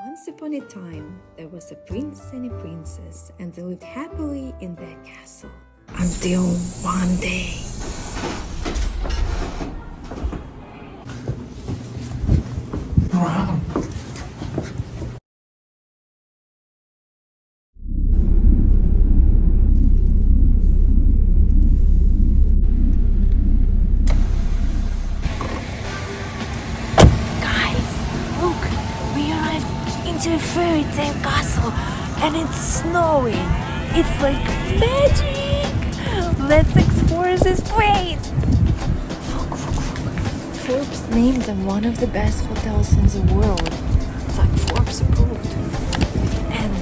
Once upon a time, there was a prince and a princess, and they lived happily in their castle. Until one day. Wow. Into a fairy tale castle and it's snowing. It's like magic. Let's explore this place. Look. Forbes named them one of the best hotels in the world. It's like Forbes approved. And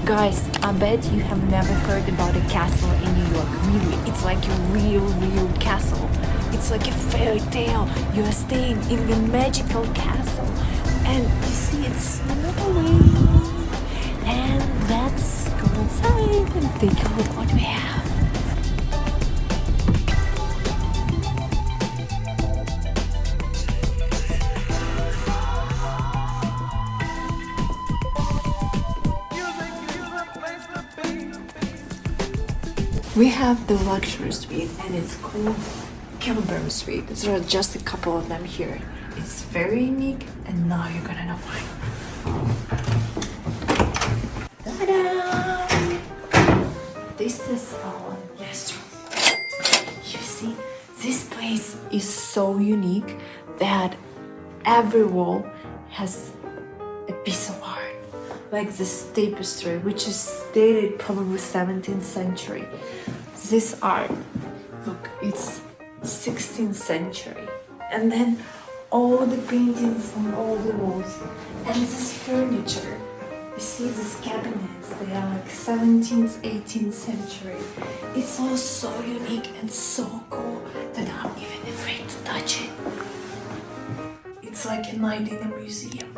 guys, I bet you have never heard about a castle in New York. Really, it's like a real castle. It's like a fairy tale. You are staying in the magical castle. And you see it's snowing. And let's go inside and take a look what we have. We have the luxury suite and it's called Kilburn Suite. There are just a couple of them here. It's very unique and now you're gonna know why. Ta-da! This is our guest room. You see, this place is so unique that every wall has a piece of art. Like this tapestry, which is dated probably 17th century. This art, look, it's 16th century. And then all the paintings on all the walls. And this furniture, you see these cabinets, they are like 17th, 18th century. It's all so unique and so cool that I'm even afraid to touch it. It's like a night in a museum.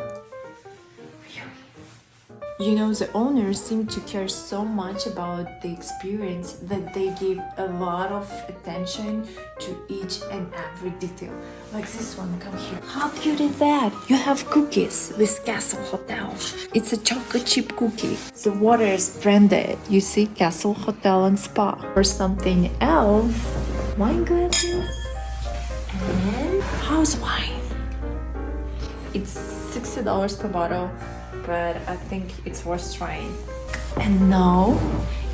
You know, the owners seem to care so much about the experience that they give a lot of attention to each and every detail. Like this one, come here. How cute is that? You have cookies with Castle Hotel. It's a chocolate chip cookie. The water is branded. You see, Castle Hotel and Spa. Or something else. Wine glasses. And house wine. It's $60 per bottle. But I think it's worth trying. And now,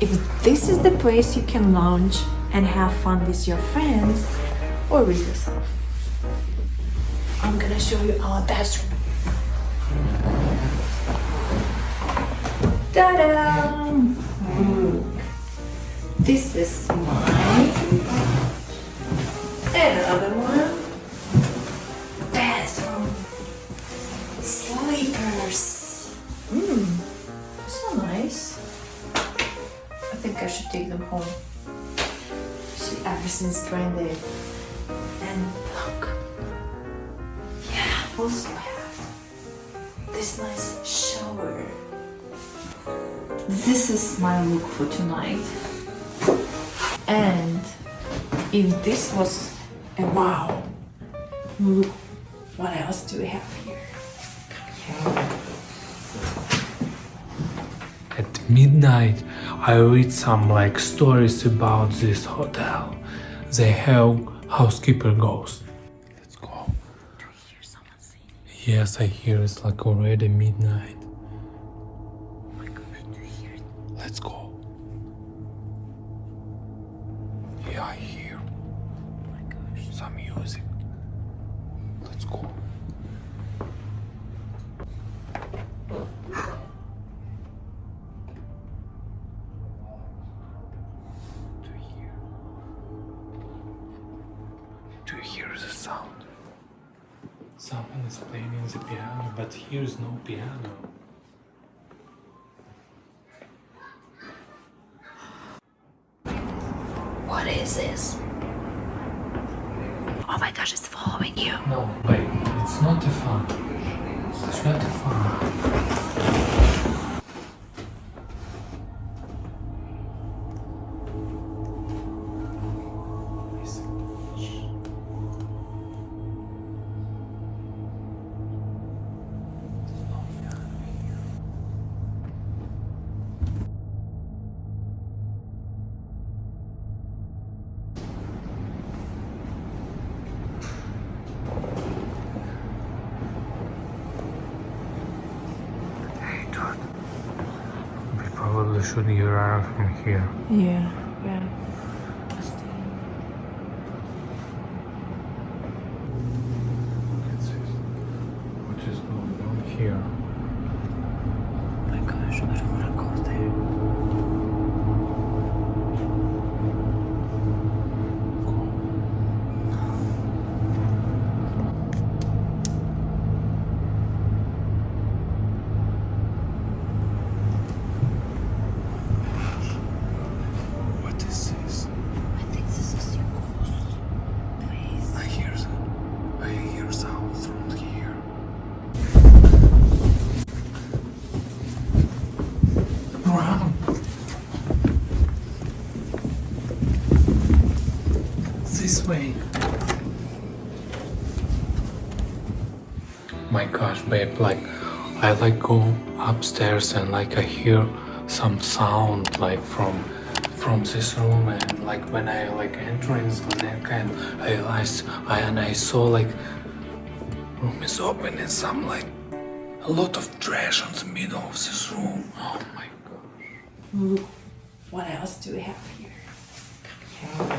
if this is the place you can lounge and have fun with your friends or with yourself, I'm gonna show you our bathroom. Ta-da! This is mine. And another one. Bathroom. Sleepers. So nice. I think I should take them home. See, everything's branded. And look. Yeah, also have this nice shower. This is my look for tonight. And if this was a wow, look what else do we have here? At midnight, I read some stories about this hotel. They have housekeeper ghost. Let's go. Do you hear someone singing? Yes, I hear it's already midnight. Oh my gosh, do you hear it? Let's go. Yeah, I hear Oh my gosh. some music. Let's go. Do you hear the sound? Someone is playing the piano, but here is no piano. What is this? Oh my gosh, it's following you. No, wait, it's not a fun. It's not a fun. No piano here. we should get out from here. Yeah. Let's see. What is going on here? Oh my gosh, I don't want to go there. What is this? I think this is your ghost place. I hear sounds from here. Run! This way. My gosh, babe, like I like go upstairs and like I hear some sound like from this room, and like when I like enter in and I realized I saw like room is open and some like a lot of trash in the middle of this room. Oh my god. Look, what else do we have here? Come here.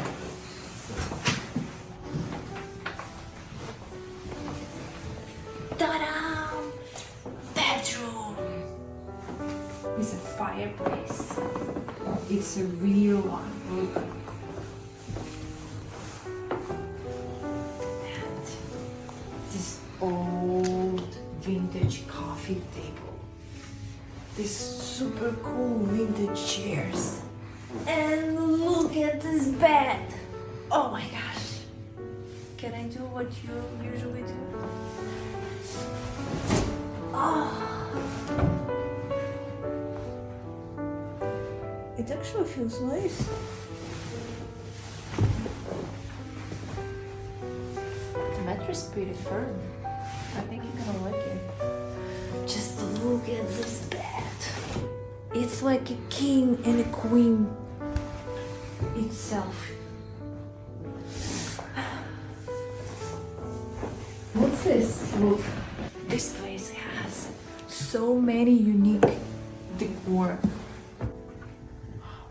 Ta-da! Bedroom! It's a fireplace. It's a real one. Look. And this old vintage coffee table. These super cool vintage chairs. And look at this bed. Oh my gosh. Can I do what you usually do? Oh. It actually feels nice. The mattress is pretty firm. I think you're gonna like it. Just look at this bed. It's like a king and a queen itself. What's this? Look. This place has so many unique decor.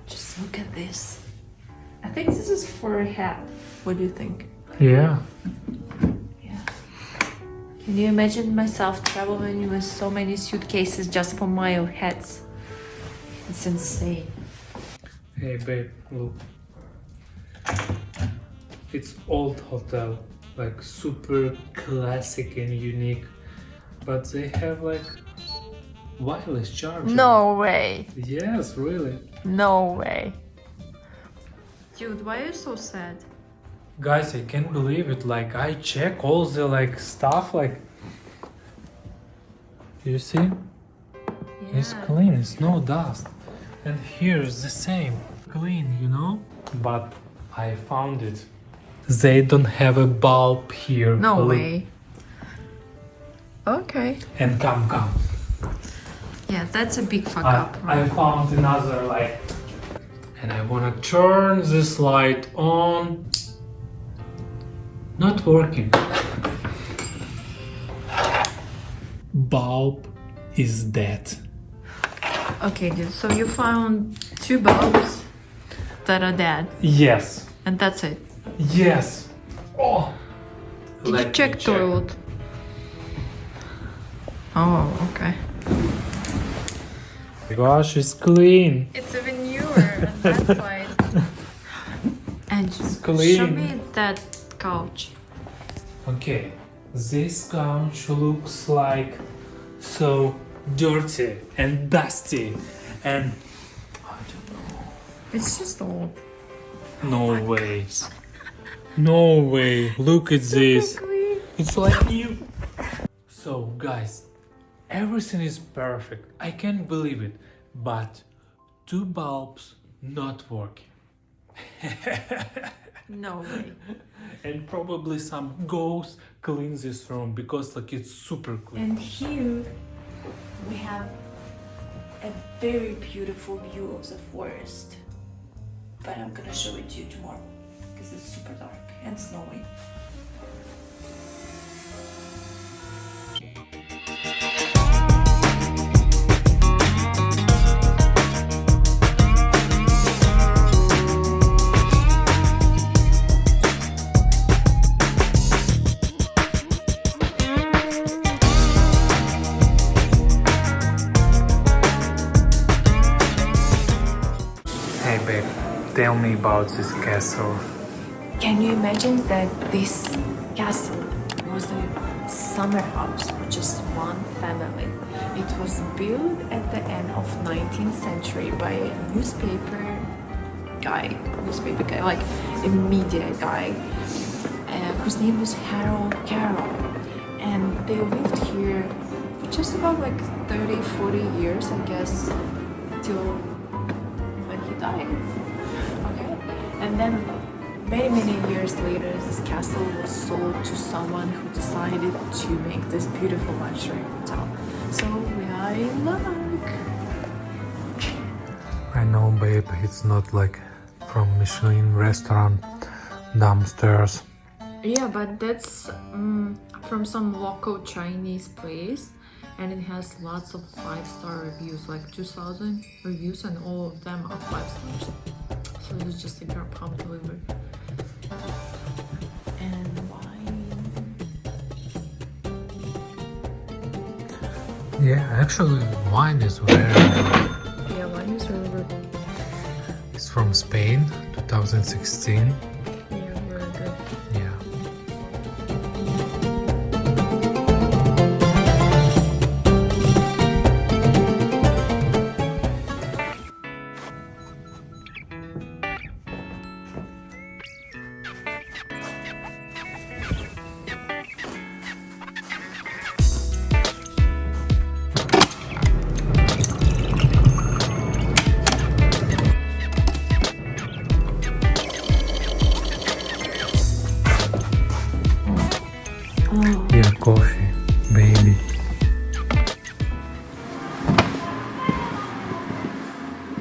Just look at this. I think this is for a hat. What do you think? Yeah. Yeah. Can you imagine myself traveling with so many suitcases just for my hats? It's insane. Hey babe, look. It's old hotel, like super classic and unique, but they have like wireless charging. No way. Yes, really. No way. Dude, why are you so sad? Guys, I can't believe it. Like I check all the like stuff. Like, you see, it's clean. It's no dust. And here's the same, clean, you know. But I found it. They don't have a bulb here. No Look. way. Okay. And come. Yeah, that's a big fuck up. I found another light. And I wanna turn this light on. Not working. Bulb is dead. Okay, dude. So you found 2 bulbs that are dead, Yes. and that's it. Yes. Oh. Did Let you me check toilet? Oh, okay. Gosh, it's clean. It's even newer on that side. And just clean. show me that couch. Okay, this couch looks like so dirty and dusty and I don't know. It's just old. No way. No way. Look at this. It's like new. So guys, everything is perfect. I can't believe it. But 2 bulbs not working. No way. And probably some ghost clean this room because like it's super clean. And here we have a very beautiful view of the forest. But I'm gonna show it to you tomorrow because it's super dark and snowy. tell me about this castle. Can you imagine that this castle was a summer house for just one family? It was built at the end of 19th century by a newspaper guy, like a media guy, whose name was Harold Carroll. And they lived here for just about like 30-40 years, I guess, till when he died. Okay, and then many years later, this castle was sold to someone who decided to make this beautiful luxury hotel. So we are in luck. I know, babe, it's not like from Michelin restaurant downstairs. Yeah, but that's from some local Chinese place, and it has lots of 5-star reviews, like 2,000 reviews, and all of them are 5 stars. So it's just a drop home delivery. And wine. Yeah, actually, wine is very good. Yeah, wine is really good. It's from Spain, 2016. Yeah, very good. Yeah. Yeah, coffee, baby.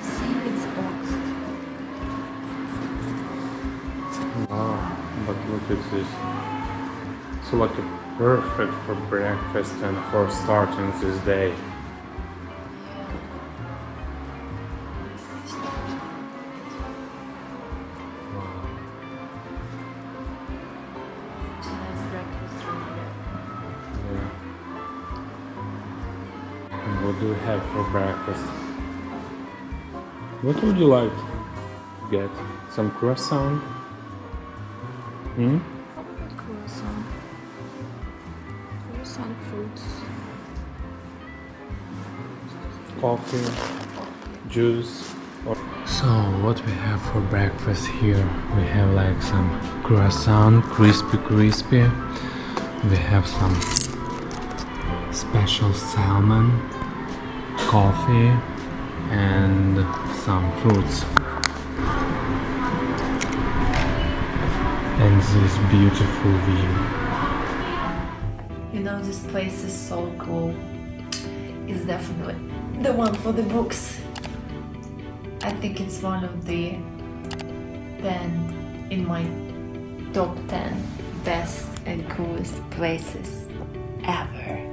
See, it's boxed. Wow, but look at this. It's like perfect for breakfast and for starting this day. Yeah. And what do we have for breakfast? What would you like to get? Some croissant? Croissant fruits. Coffee, juice. So what we have for breakfast here? We have like some croissant, crispy. We have some special salmon, coffee, and some fruits. And this beautiful view. You know, this place is so cool. It's definitely the one for the books. I think it's one of the 10 in my top 10 best and coolest places ever.